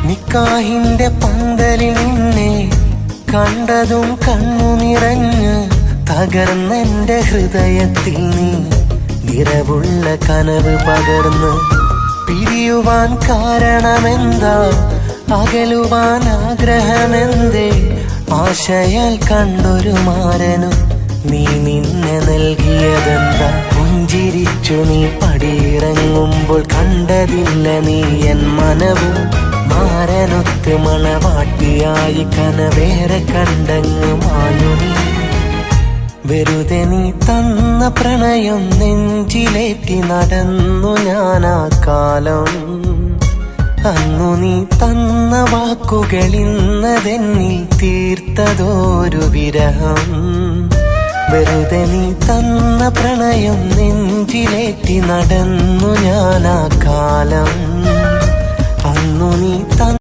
നിക്കാഹിന്റെ പന്തലിൽ നിന്നെ കണ്ടതും കണ്ണു നിറഞ്ഞ് തകർന്നെന്റെ ഹൃദയത്തിൽ നീ നിറവുള്ള കനവ് പകർന്ന്. പിരിയുവാൻ കാരണമെന്താ, അകലുവാൻ ആഗ്രഹമെന്തേ, ആശയാൽ കണ്ടൊരു മാരനു നീ നിന്നെ നൽകിയതെന്താ. പുഞ്ചിരിച്ചു നീ പടിയിറങ്ങുമ്പോൾ കണ്ടതില്ല നീ എൻ മനവും. മാരനൊത്ത് മണവാട്ടിയായി കനവേറെ കണ്ടങ്ങ് മാഞ്ഞു നീ. വെറുതെ നീ തന്ന പ്രണയം നെഞ്ചിലേറ്റി നടന്നു ഞാനാ കാലം. അന്നു നീ തന്ന വാക്കുകളിന്നതെന്നിൽ തീർത്തതോരു വിരഹം. വെറുതെ നീ തന്ന പ്രണയം നെഞ്ചിലേറ്റി നടന്നു ഞാനാ കാലം. അന്നു നീ